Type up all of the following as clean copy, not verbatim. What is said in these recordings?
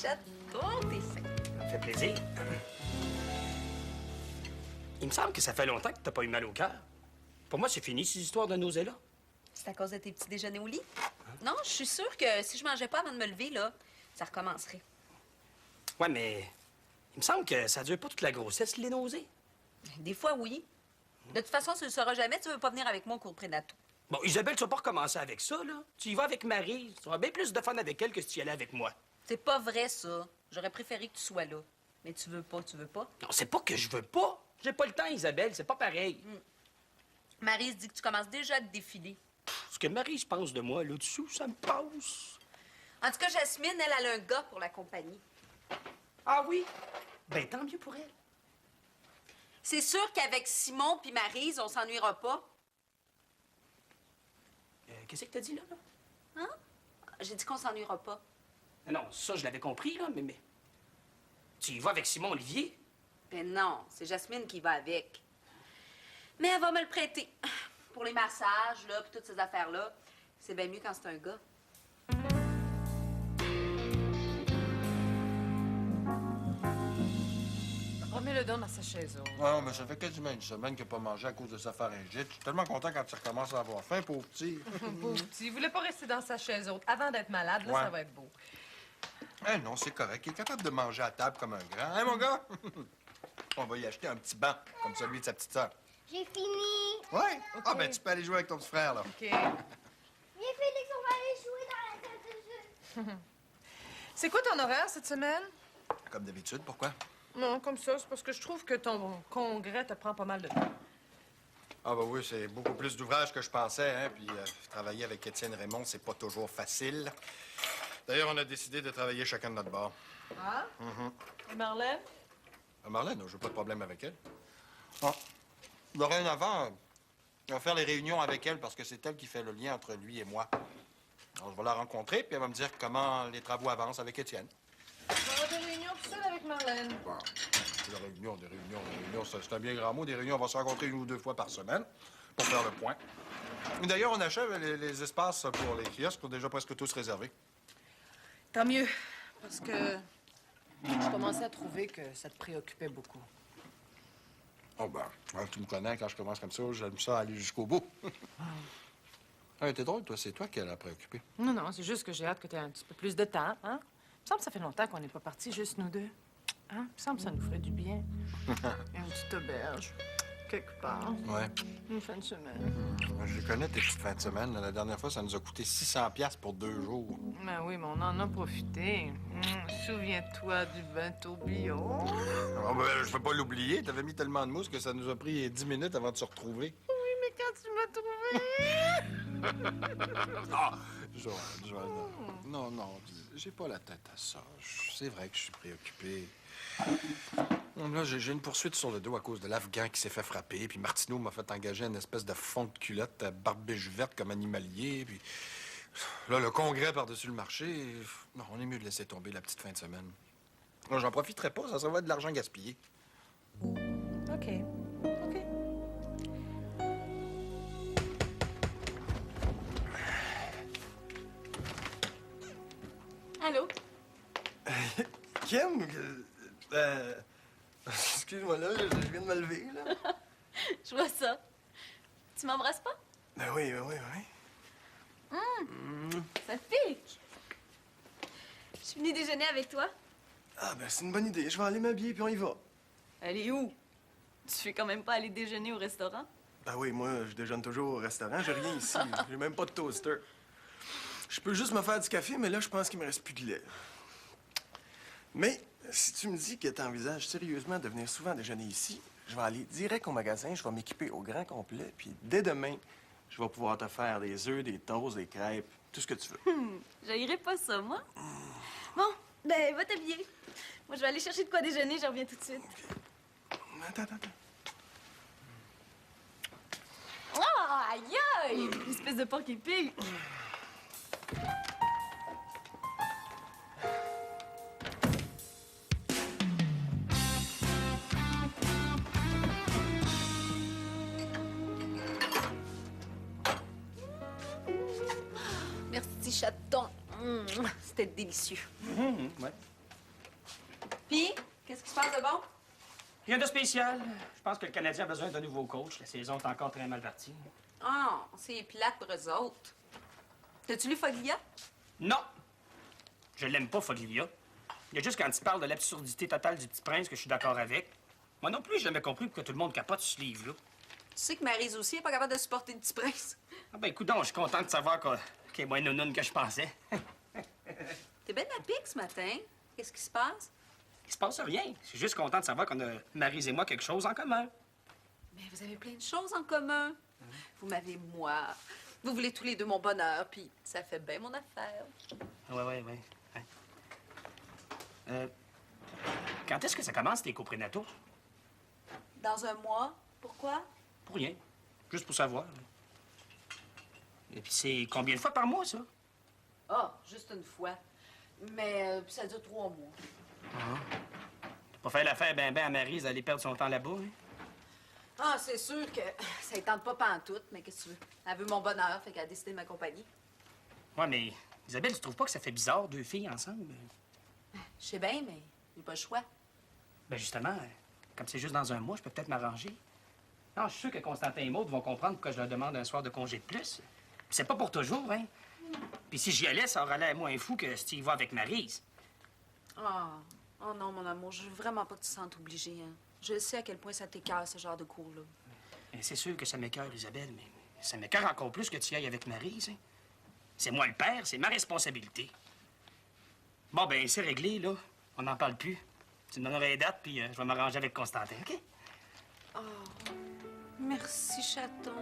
chaton, t'es fin. Ça me fait plaisir. Il me semble que ça fait longtemps que t'as pas eu mal au cœur. Pour moi, c'est fini, ces histoires de nausées-là. C'est à cause de tes petits déjeuners au lit? Non, je suis sûre que si je mangeais pas avant de me lever, là, ça recommencerait. Ouais, mais il me semble que ça dure pas toute la grossesse, les nausées. Des fois, oui. De toute façon, tu le sauras jamais, tu veux pas venir avec moi au cours prénatal. Bon, Isabelle, tu vas pas recommencer avec ça, là. Tu y vas avec Marie. Tu auras bien plus de fun avec elle que si tu y allais avec moi. C'est pas vrai, ça. J'aurais préféré que tu sois là. Mais tu veux pas, tu veux pas. Non, c'est pas que je veux pas. J'ai pas le temps, Isabelle. C'est pas pareil. Marie se dit que tu commences déjà à te défiler. Ce que Marie se pense de moi, là-dessous, ça me passe. En tout cas, Jasmine, elle a un gars pour la compagnie. Ah oui? Ben, tant mieux pour elle. C'est sûr qu'avec Simon puis Maryse, on s'ennuiera pas. Qu'est-ce que t'as dit, là? Hein? J'ai dit qu'on s'ennuiera pas. Non, ça, je l'avais compris, là, mais... Tu y vas avec Simon Olivier? Ben non, c'est Jasmine qui va avec. Mais elle va me le prêter. Pour les massages, là, puis toutes ces affaires-là. C'est bien mieux quand c'est un gars. Remets-le donc dans sa chaise. Non, mais ça fait quasiment une semaine qu'il n'a pas mangé à cause de sa pharyngite. Je suis tellement content quand il recommence à avoir faim, pauvre petit. Pauvre petit, il voulait pas rester dans sa chaise haute. Avant d'être malade, là, Ouais. ça va être beau. Eh non, c'est correct. Il est capable de manger à table comme un grand. Hein, mon gars? On va y acheter un petit banc, comme celui de sa petite sœur. J'ai fini. Ouais? OK. Ah, ben tu peux aller jouer avec ton petit frère, là. OK. Viens, Félix, on va aller jouer dans la salle de jeu. C'est quoi ton horaire cette semaine? Comme d'habitude, pourquoi? Non, comme ça, c'est parce que je trouve que ton congrès te prend pas mal de temps. Ah, ben oui, c'est beaucoup plus d'ouvrage que je pensais, hein. Puis travailler avec Étienne Raymond, c'est pas toujours facile. D'ailleurs, on a décidé de travailler chacun de notre bord. Ah? Et Marlène? Marlène, j'ai pas de problème avec elle. Ah. Dorénavant, on va faire les réunions avec elle parce que c'est elle qui fait le lien entre lui et moi. Alors, je vais la rencontrer, puis elle va me dire comment les travaux avancent avec Étienne. On va avoir des réunions tout seul avec Marlène. Bon, des réunions, c'est un bien grand mot. Des réunions, on va se rencontrer 1 ou 2 fois par semaine pour faire le point. D'ailleurs, on achève les espaces pour les kiosques, sont déjà presque tous réservés. Tant mieux, parce que je commençais à trouver que ça te préoccupait beaucoup. Oh ben, ouais, tu me connais, quand je commence comme ça, j'aime ça aller jusqu'au bout. Ah, t'es drôle, toi, c'est toi qui as la préoccupée. Non, non, c'est juste que j'ai hâte que tu aies un petit peu plus de temps, hein? Il me semble que ça fait longtemps qu'on n'est pas partis, juste nous deux. Hein? Il me semble que ça nous ferait du bien. Une petite auberge, quelque part. Ouais. Une fin de semaine. Je connais tes petites fins de semaine. La dernière fois, ça nous a coûté 600 $ pour 2 jours. Ben oui, mais on en a profité. Souviens-toi du bain tourbillon. Ah, ben, je peux pas l'oublier. T'avais mis tellement de mousse que ça nous a pris 10 minutes avant de se retrouver. Oui, mais quand tu m'as trouvé... Ah! Joanne, non, j'ai pas la tête à ça. C'est vrai que je suis préoccupé. Là, j'ai une poursuite sur le dos à cause de l'Afghan qui s'est fait frapper, puis Martineau m'a fait engager une espèce de fond de culotte à barbiche verte comme animalier, puis... Là, le congrès par-dessus le marché... Non, on est mieux de laisser tomber la petite fin de semaine. Là, j'en profiterai pas, ça serait de l'argent gaspillé. OK. Allô? Kim, excuse-moi là, je viens de me lever, là. Je vois ça. Tu m'embrasses pas? Ben oui, ben oui, ben oui. Ça pique. Je suis venue déjeuner avec toi. Ah, ben c'est une bonne idée. Je vais aller m'habiller, puis on y va. Allez où? Tu fais quand même pas aller déjeuner au restaurant? Ben oui, moi, je déjeune toujours au restaurant. J'ai rien ici. J'ai même pas de toaster. Je peux juste me faire du café, mais là, je pense qu'il me reste plus de lait. Mais si tu me dis que tu envisages sérieusement de venir souvent déjeuner ici, je vais aller direct au magasin, je vais m'équiper au grand complet, puis dès demain, je vais pouvoir te faire des œufs, des toasts, des crêpes, tout ce que tu veux. J'haïrais pas ça, moi. Bon, ben, va t'habiller. Moi, je vais aller chercher de quoi déjeuner, je reviens tout de suite. Attends. Ah, aïe, aïe! Espèce de porc épic. Merci, chaton. C'était délicieux. Ouais. Puis, qu'est-ce qui se passe de bon? Rien de spécial. Je pense que le Canadien a besoin d'un nouveau coach. La saison est encore très mal partie. Ah, c'est plate pour eux autres. T'as-tu lu Foglia? Non! Je l'aime pas, Foglia. Il y a juste quand il parle de l'absurdité totale du Petit Prince que je suis d'accord avec. Moi non plus, j'ai jamais compris pourquoi tout le monde capote sur ce livre-là. Tu sais que Maryse aussi est pas capable de supporter le petit prince. Ah ben, écoute, je suis content de savoir qu'elle est moins nounoune que je pensais. T'es bien à pique ce matin. Qu'est-ce qui se passe? Il se passe rien. Je suis juste content de savoir qu'on a, Maryse et moi, quelque chose en commun. Mais vous avez plein de choses en commun. Vous m'avez moi. Vous voulez tous les deux mon bonheur, puis ça fait bien mon affaire. Ouais. Quand est-ce que ça commence, tes cours prénataux? Dans un mois. Pourquoi? Pour rien. Juste pour savoir. Et puis c'est combien de fois par mois, ça? Ah, juste une fois. Mais ça dure 3 mois. T'as pas fait l'affaire ben à Maryse d'aller perdre son temps là-bas, hein? Ah, c'est sûr que ça ne tente pas pantoute, mais qu'est-ce que tu veux? Elle veut mon bonheur, fait qu'elle a décidé de m'accompagner. Ouais, mais Isabelle, tu trouves pas que ça fait bizarre, 2 filles ensemble? Je sais bien, mais j'ai pas le choix. Ben justement, comme c'est juste dans un mois, je peux peut-être m'arranger. Non, je suis sûr que Constantin et Maud vont comprendre pourquoi je leur demande un soir de congé de plus. Puis c'est pas pour toujours, hein? Puis si j'y allais, ça aurait l'air moins fou que si tu y vas avec Maryse. Oh non, mon amour, je veux vraiment pas que tu te sentes obligée, hein. Je sais à quel point ça t'écoeure, ce genre de cours-là. Ben, c'est sûr que ça m'écoeure, Isabelle, mais ça m'écoeure encore plus que tu y ailles avec Maryse, hein? C'est moi le père, c'est ma responsabilité. Bon, ben c'est réglé, là. On n'en parle plus. Tu me donneras les dates, puis je vais m'arranger avec Constantin, OK? Merci, chaton.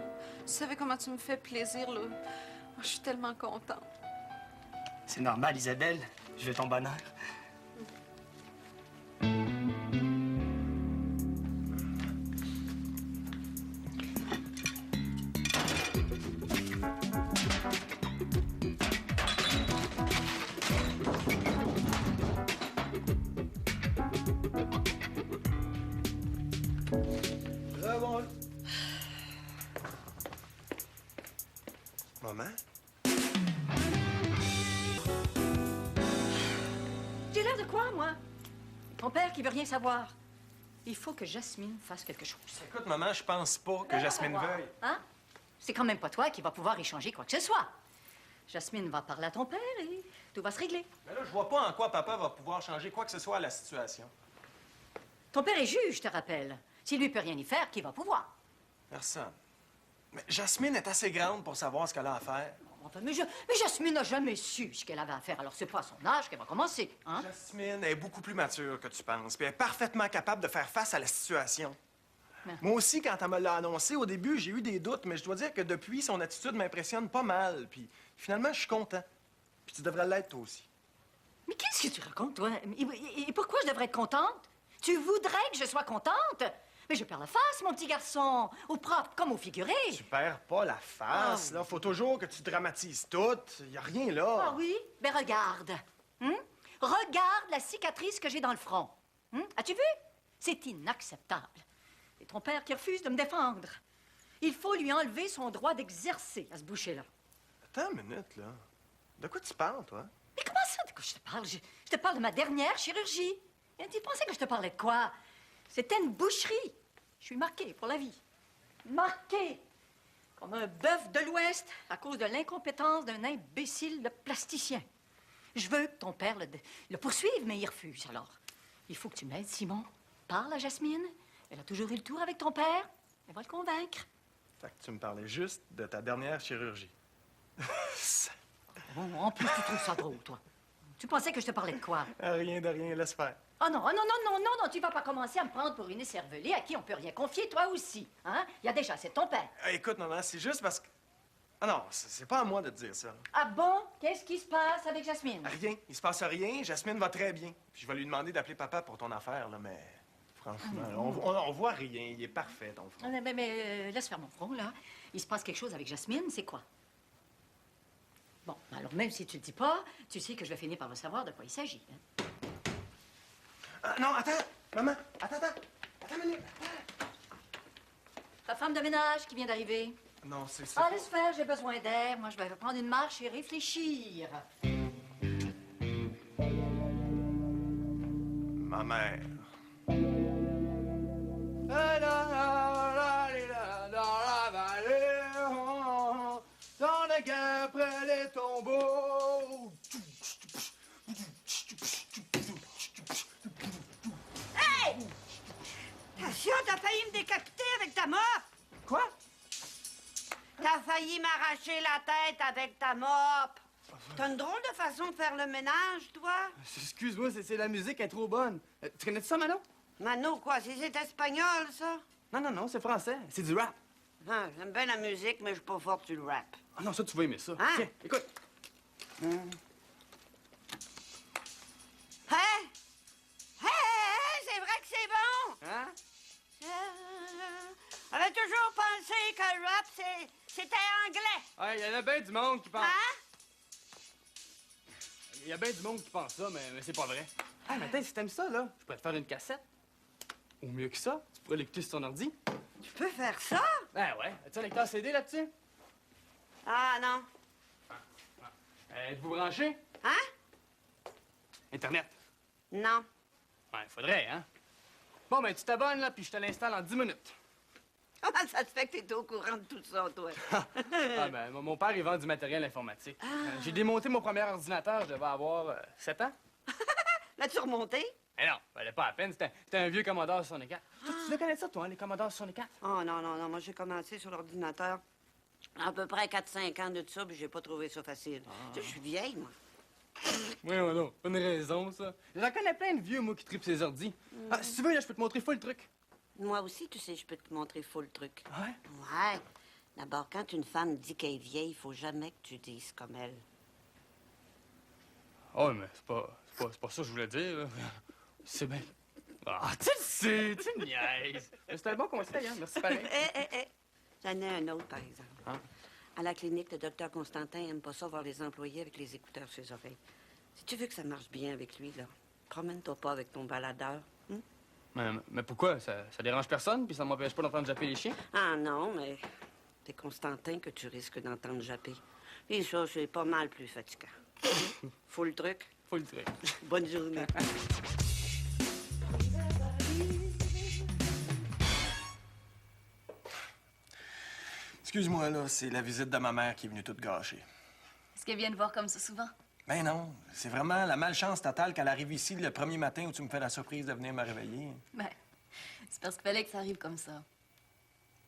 Tu savais comment tu me fais plaisir, là. Oh, je suis tellement contente. C'est normal, Isabelle. Je veux ton bonheur. Maman? J'ai l'air de quoi, moi? Ton père qui veut rien savoir. Il faut que Jasmine fasse quelque chose. Écoute, maman, je pense pas que Jasmine veuille. Hein? C'est quand même pas toi qui va pouvoir échanger quoi que ce soit. Jasmine va parler à ton père et tout va se régler. Mais là, je vois pas en quoi papa va pouvoir changer quoi que ce soit à la situation. Ton père est juge, je te rappelle. S'il lui peut rien y faire, qui va pouvoir? Personne. Mais Jasmine est assez grande pour savoir ce qu'elle a à faire. Enfin, mais Jasmine n'a jamais su ce qu'elle avait à faire, alors c'est pas à son âge qu'elle va commencer, hein? Jasmine est beaucoup plus mature que tu penses, puis elle est parfaitement capable de faire face à la situation. Mais- Moi aussi, quand elle me l'a annoncé, au début, j'ai eu des doutes, mais je dois dire que depuis, son attitude m'impressionne pas mal, puis finalement, je suis content. Puis tu devrais l'être, toi aussi. Mais qu'est-ce que tu racontes, toi? Et pourquoi je devrais être contente? Tu voudrais que je sois contente? Mais je perds la face, mon petit garçon, au propre comme au figuré. Tu perds pas la face, là. Faut toujours que tu dramatises tout. Y a rien là. Ah oui? Ben regarde. Regarde la cicatrice que j'ai dans le front. As-tu vu? C'est inacceptable. Et ton père qui refuse de me défendre. Il faut lui enlever son droit d'exercer à ce boucher-là. Attends une minute, là. De quoi tu parles, toi? Mais comment ça, de quoi je te parle? Je te parle de ma dernière chirurgie. Et tu pensais que je te parlais de quoi? C'était une boucherie. Je suis marquée pour la vie. Marquée comme un bœuf de l'Ouest à cause de l'incompétence d'un imbécile de plasticien. Je veux que ton père le poursuive, mais il refuse. Alors, il faut que tu m'aides, Simon. Parle à Jasmine. Elle a toujours eu le tour avec ton père. Elle va le convaincre. Fait que tu me parlais juste de ta dernière chirurgie. Oh, en plus, tu trouves ça drôle, toi. Tu pensais que je te parlais de quoi? Rien de rien, laisse faire. Oh non, tu vas pas commencer à me prendre pour une écervelée à qui on peut rien confier, toi aussi. Hein? Il y a déjà, c'est ton père. Écoute, maman, c'est juste parce que... Ah non, c'est pas à moi de te dire ça. Ah bon? Qu'est-ce qui se passe avec Jasmine? Rien, il se passe rien, Jasmine va très bien. Puis je vais lui demander d'appeler papa pour ton affaire, là, mais... Franchement, on voit rien, il est parfait, ton front. Mais laisse faire mon front, là. Il se passe quelque chose avec Jasmine, c'est quoi? Bon, alors même si tu le dis pas, tu sais que je vais finir par le savoir de quoi il s'agit. Hein? Non, attends, maman, attends une minute. Ta femme de ménage qui vient d'arriver. Non, c'est... Ah, laisse faire, j'ai besoin d'air. Moi, je vais prendre une marche et réfléchir. Ma mère. Dans la vallée, dans la guerre près les tombeaux. Attention, t'as failli me décapiter avec ta mop! Quoi? T'as failli m'arracher la tête avec ta mop! T'as une drôle de façon de faire le ménage, toi? Excuse-moi, c'est la musique, elle est trop bonne. Tu connais ça, Mano? Mano, quoi? C'est espagnol, ça? Non, c'est français. C'est du rap. Ah, j'aime bien la musique, mais je suis pas forte sur le rap. Ah non, ça, tu vas aimer ça. Hein? Tiens, écoute. Hein? C'est vrai que c'est bon! Hein? J'avais toujours pensé que le rap, c'était anglais. Ouais, il y en a bien du monde qui pense... Hein? Il y a bien du monde qui pense ça, mais c'est pas vrai. Ah, mais attends, si t'aimes ça, là, je pourrais te faire une cassette. Ou mieux que ça, tu pourrais l'écouter sur ton ordi. Tu peux faire ça? Ben ouais. As-tu un lecteur CD là-dessus? Ah, non. Êtes-vous branché? Hein? Internet. Non. Ouais, faudrait, hein? Bon, ben, tu t'abonnes, là, puis je te l'installe en 10 minutes. Comment ça te fait que t'es au courant de tout ça, toi? Ah, ben, mon père, il vend du matériel informatique. J'ai démonté mon premier ordinateur, je devais avoir 7 ans. L'as-tu remonté? Eh non, fallait pas à peine, c'était un vieux Commodore 64. Tu le connais ça, toi, hein, les Commodore 64? Oh, non, moi, j'ai commencé sur l'ordinateur à peu près 4-5 ans de ça, puis j'ai pas trouvé ça facile. Je suis vieille, moi. Oui, non, pas une raison, ça. J'en connais plein de vieux, moi, qui tripent ses ordis. Ah, si tu veux, là, je peux te montrer full truc. Moi aussi, tu sais, je peux te montrer full truc. Ouais? Ouais. D'abord, quand une femme dit qu'elle est vieille, il faut jamais que tu dises comme elle. Oh, mais c'est pas ça que je voulais dire, là. C'est bien... Ah, tu le sais, tu niaises. C'était un bon conseil, hein, merci pareil. J'en ai un autre, par exemple. Hein? À la clinique, le docteur Constantin aime pas ça voir les employés avec les écouteurs sur les oreilles. Si tu veux que ça marche bien avec lui, là, promène-toi pas avec ton baladeur. Mais pourquoi? Ça dérange personne, puis ça m'empêche pas d'entendre japper les chiens? Ah non, mais c'est Constantin que tu risques d'entendre japper. Et ça, c'est pas mal plus fatigant. Faut le truc. Full truc. Bonne journée. Excuse-moi, là, c'est la visite de ma mère qui est venue toute gâcher. Est-ce qu'elle vient te voir comme ça souvent? Ben non, c'est vraiment la malchance totale qu'elle arrive ici le premier matin où tu me fais la surprise de venir me réveiller. Ben, c'est parce qu'il fallait que ça arrive comme ça.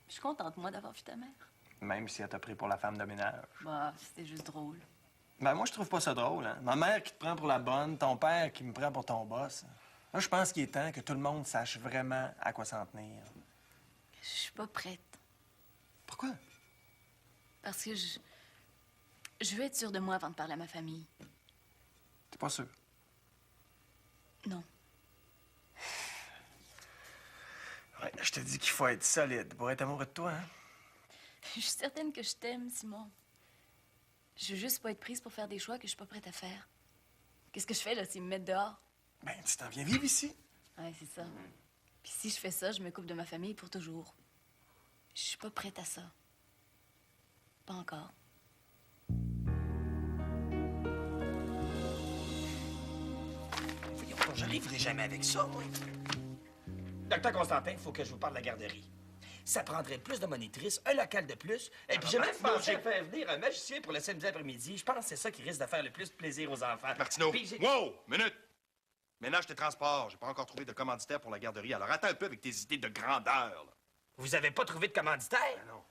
Je suis contente, moi, d'avoir vu ta mère. Même si elle t'a pris pour la femme de ménage. Bah, c'était juste drôle. Ben moi, je trouve pas ça drôle, hein. Ma mère qui te prend pour la bonne, ton père qui me prend pour ton boss. Là, je pense qu'il est temps que tout le monde sache vraiment à quoi s'en tenir. Je suis pas prête. Pourquoi? Parce que je veux être sûre de moi avant de parler à ma famille. T'es pas sûr? Non. Ouais, je te dis qu'il faut être solide pour être amoureux de toi, hein? Je suis certaine que je t'aime, Simon. Je veux juste pas être prise pour faire des choix que je suis pas prête à faire. Qu'est-ce que je fais, là, c'est me mettre dehors? Ben, tu t'en viens vivre ici. Ouais, c'est ça. Puis si je fais ça, je me coupe de ma famille pour toujours. Je suis pas prête à ça. Pas encore. Voyons donc, j'arriverai jamais avec ça, moi. Docteur Constantin, il faut que je vous parle de la garderie. Ça prendrait plus de monitrices, un local de plus, et puis j'ai même pensé à faire venir un magicien pour le samedi après-midi. Je pense que c'est ça qui risque de faire le plus de plaisir aux enfants. Martineau, Puis j'ai- wow, minute! Ménage tes transports. J'ai pas encore trouvé de commanditaire pour la garderie, alors attends un peu avec tes idées de grandeur, là. Vous avez pas trouvé de commanditaire? Ah non.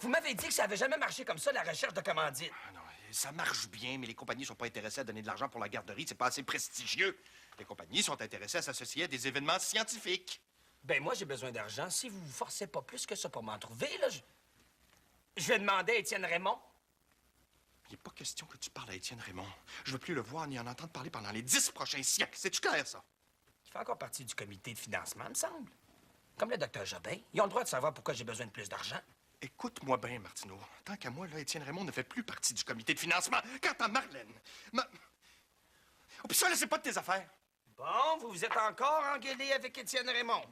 Vous m'avez dit que ça avait jamais marché comme ça, la recherche de commandite. Ah non, ça marche bien, mais les compagnies sont pas intéressées à donner de l'argent pour la garderie. C'est pas assez prestigieux. Les compagnies sont intéressées à s'associer à des événements scientifiques. Ben moi, j'ai besoin d'argent. Si vous vous forcez pas plus que ça pour m'en trouver, là, je vais demander à Étienne Raymond. Il n'est pas question que tu parles à Étienne Raymond. Je veux plus le voir ni en entendre parler pendant les 10 prochains siècles. C'est-tu clair, ça? Il fait encore partie du comité de financement, me semble. Comme le docteur Jobin. Ils ont le droit de savoir pourquoi j'ai besoin de plus d'argent. Écoute-moi bien, Martineau. Tant qu'à moi, là, Étienne Raymond ne fait plus partie du comité de financement. Quant à Marlène... Oh, puis ça, là, c'est pas de tes affaires. Bon, vous vous êtes encore engueulé avec Étienne Raymond.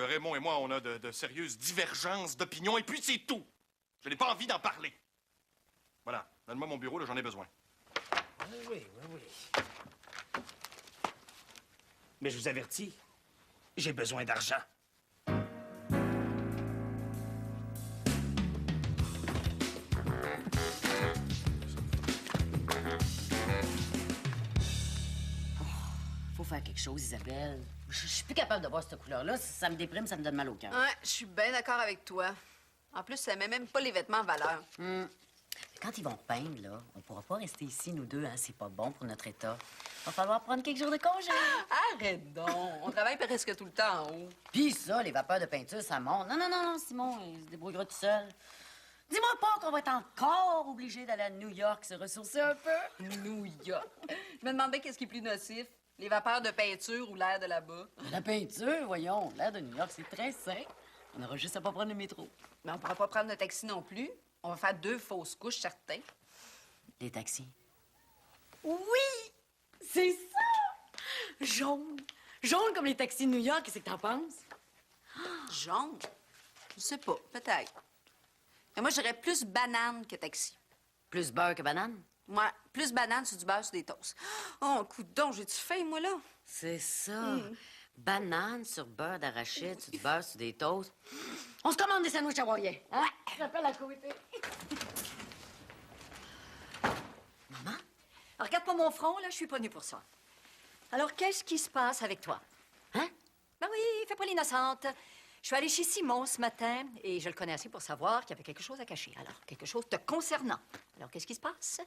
Raymond et moi, on a de sérieuses divergences d'opinion, et puis c'est tout. Je n'ai pas envie d'en parler. Voilà. Donne-moi mon bureau, là, j'en ai besoin. Oui. Mais je vous avertis, j'ai besoin d'argent. Faut faire quelque chose, Isabelle. Je suis plus capable de voir cette couleur-là. Ça me déprime, ça me donne mal au cœur. Ouais, je suis bien d'accord avec toi. En plus, ça met même pas les vêtements en valeur. Quand ils vont peindre, là, on pourra pas rester ici, nous deux, hein? C'est pas bon pour notre état. Va falloir prendre quelques jours de congé. Arrête donc! On travaille presque tout le temps en haut. Puis ça, les vapeurs de peinture, ça monte. Non, Simon, il se débrouillera tout seul. Dis-moi pas qu'on va être encore obligé d'aller à New York se ressourcer un peu. New York. Je me demandais qu'est-ce qui est plus nocif, les vapeurs de peinture ou l'air de là-bas. La peinture, voyons. L'air de New York, c'est très sain. On aura juste à pas prendre le métro. Mais on pourra pas prendre de taxi non plus. On va faire 2 fausses couches, certains. Les taxis. Oui! C'est ça! Jaune. Jaune comme les taxis de New York. Qu'est-ce que t'en penses? Jaune? Je sais pas, peut-être. Mais moi, je dirais plus banane que taxi. Plus beurre que banane? Moi, plus banane sur du beurre sur des toasts. Oh, coudonc, j'ai-tu faim, moi, là? C'est ça. Banane sur beurre d'arachide, sur du beurre sur des toasts. On se commande des sandwichs hawaïens. Hein? Ouais. J'appelle à côté. Maman? Alors, regarde pas mon front, là, je suis pas venue pour ça. Alors, qu'est-ce qui se passe avec toi? Hein? Ben oui, fais pas l'innocente. Je suis allée chez Simon ce matin et je le connais assez pour savoir qu'il y avait quelque chose à cacher. Alors, quelque chose te concernant. Alors, qu'est-ce qui se passe?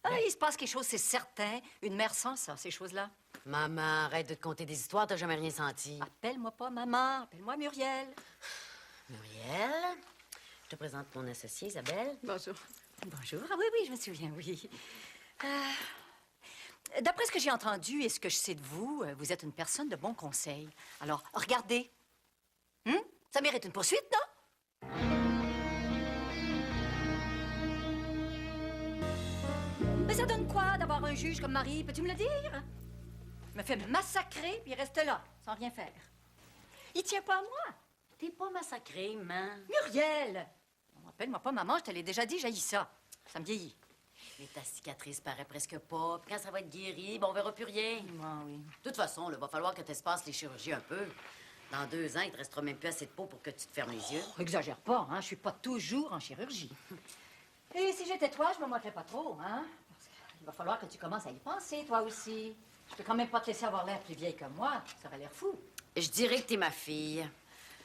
Ah, il se passe quelque chose, c'est certain. Une mère sans ça, ces choses-là. Maman, arrête de te conter des histoires, t'as jamais rien senti. Appelle-moi pas maman, appelle-moi Muriel. Muriel, je te présente mon associée, Isabelle. Bonjour. Bonjour. Ah oui, oui, je me souviens, oui. D'après ce que j'ai entendu et ce que je sais de vous, vous êtes une personne de bon conseil. Alors, regardez. Ça mérite une poursuite, non? Mais ça donne quoi d'avoir un juge comme mari? Peux-tu me le dire? Il me fait massacrer, puis il reste là, sans rien faire. Il tient pas à moi. T'es pas massacrée, maman. Muriel! Appelle-moi pas maman, je te l'ai déjà dit, j'haïs ça. Ça me vieillit. Mais ta cicatrice paraît presque pas. Puis quand ça va être guéri, bon, on verra plus rien. Ah oui. De toute façon, il va falloir que tu espaces les chirurgies un peu. Dans 2 ans, il te restera même plus assez de peau pour que tu te fermes les yeux. Oh, exagère pas, hein? Je suis pas toujours en chirurgie. Et si j'étais toi, je me moquerais pas trop, hein? Parce qu'il va falloir que tu commences à y penser, toi aussi. Je peux quand même pas te laisser avoir l'air plus vieille que moi. Ça aurait l'air fou. Je dirais que t'es ma fille.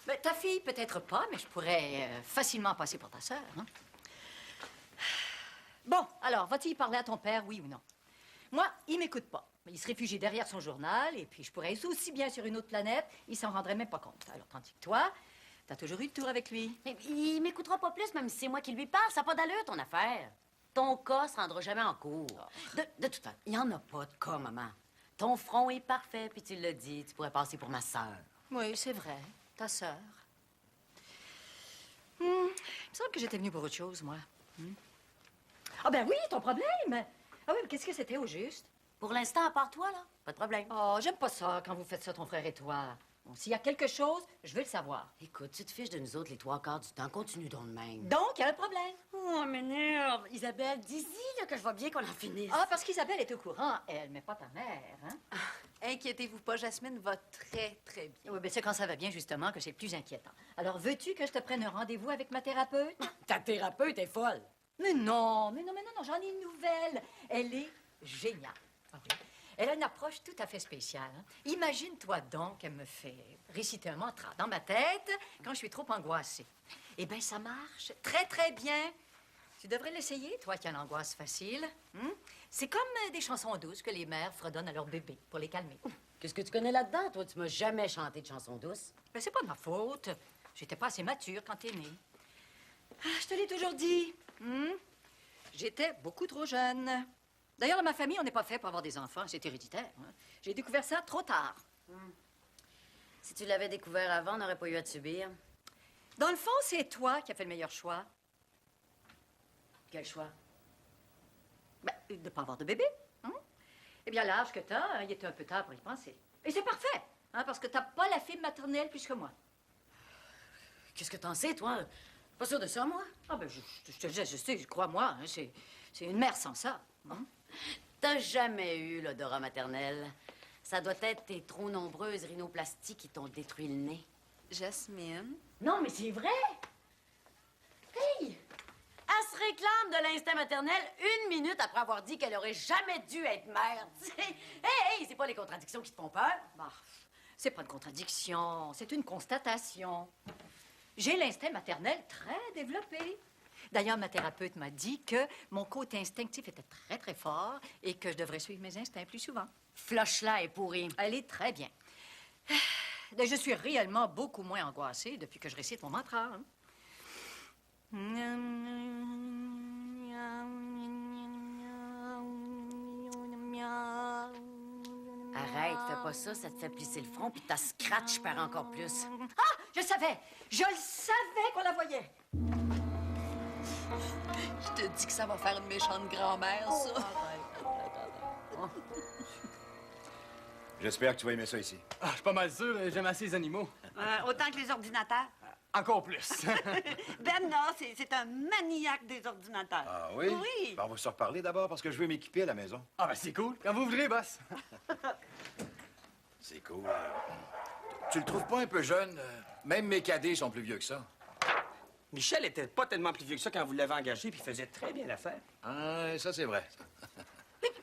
Mais ta fille, peut-être pas, mais je pourrais facilement passer pour ta sœur, hein? Bon, alors, vas-tu y parler à ton père, oui ou non? Moi, il m'écoute pas. Il se réfugie derrière son journal, et puis je pourrais être aussi bien sur une autre planète, il s'en rendrait même pas compte. Alors, tandis que toi, t'as toujours eu le tour avec lui. Mais il m'écoutera pas plus, même si c'est moi qui lui parle. Ça n'a pas d'allure, ton affaire. Ton cas se rendra jamais en cours. De toute façon, il n'y en a pas de cas, maman. Ton front est parfait, puis tu l'as dit, tu pourrais passer pour ma sœur. Oui, c'est vrai. Ta sœur. Il me semble que j'étais venue pour autre chose, moi. Ah ben oui, ton problème. Ah oui, mais qu'est-ce que c'était au juste? Pour l'instant, à part toi, là, pas de problème. Oh, j'aime pas ça quand vous faites ça, ton frère et toi. Bon, s'il y a quelque chose, je veux le savoir. Écoute, tu te fiches de nous autres les 3/4 du temps. Continue donc de même. Donc, il y a un problème. Oh, m'énerve. Isabelle, dis-y là, que je vois bien qu'on en finisse. Ah, parce qu'Isabelle est au courant, elle, mais pas ta mère, hein? Inquiétez-vous pas, Jasmine va très, très bien. Oui, mais c'est quand ça va bien, justement, que c'est le plus inquiétant. Alors, veux-tu que je te prenne un rendez-vous avec ma thérapeute? Ta thérapeute est folle. Mais non, j'en ai une nouvelle. Elle est géniale. Ah oui. Elle a une approche tout à fait spéciale, hein. Imagine-toi donc qu'elle me fait réciter un mantra dans ma tête quand je suis trop angoissée. Eh bien, ça marche très, très bien. Tu devrais l'essayer, toi qui as l'angoisse facile. C'est comme des chansons douces que les mères fredonnent à leurs bébés pour les calmer. Qu'est-ce que tu connais là-dedans? Toi, tu m'as jamais chanté de chansons douces. Ben, c'est pas de ma faute. J'étais pas assez mature quand t'es née. Ah, je te l'ai toujours dit. J'étais beaucoup trop jeune. D'ailleurs, dans ma famille, on n'est pas fait pour avoir des enfants. C'est héréditaire, hein. J'ai découvert ça trop tard. Si tu l'avais découvert avant, on n'aurait pas eu à te subir. Dans le fond, c'est toi qui as fait le meilleur choix. Quel choix? Ben, de ne pas avoir de bébé. Eh bien, l'âge que t'as, il était un peu tard pour y penser. Et c'est parfait, hein, parce que t'as pas la fibre maternelle plus que moi. Qu'est-ce que t'en sais, toi? Pas sûr de ça, moi? Ah ben, je te le dis, je sais, crois-moi, hein, c'est une mère sans ça. T'as jamais eu l'odorat maternel. Ça doit être tes trop nombreuses rhinoplasties qui t'ont détruit le nez. Jasmine? Non, mais c'est vrai! Hey! Elle se réclame de l'instinct maternel 1 minute après avoir dit qu'elle aurait jamais dû être mère. Hey, c'est pas les contradictions qui te font peur? Bah, c'est pas une contradiction, c'est une constatation. J'ai l'instinct maternel très développé. D'ailleurs, ma thérapeute m'a dit que mon côté instinctif était très, très fort et que je devrais suivre mes instincts plus souvent. Flush-là est pourrie. Elle est très bien. Je suis réellement beaucoup moins angoissée depuis que je récite mon mantra. Hein. Arrête, fais pas ça, ça te fait plisser le front, puis ta scratch perd encore plus. Ah! Je le savais qu'on la voyait! Je te dis que ça va faire une méchante grand-mère, ça. J'espère que tu vas aimer ça ici. Ah, je suis pas mal sûr, j'aime assez les animaux. Autant que les ordinateurs. Encore plus. Ben non, c'est un maniaque des ordinateurs. Ah oui? Oui. Ben, on va se reparler d'abord parce que je veux m'équiper à la maison. Ah, ben c'est cool. Quand vous voudrez, boss. C'est cool. Tu le trouves pas un peu jeune? Même mes cadets sont plus vieux que ça. Michel était pas tellement plus vieux que ça quand vous l'avez engagé, puis il faisait très bien l'affaire. Ah, ça, c'est vrai.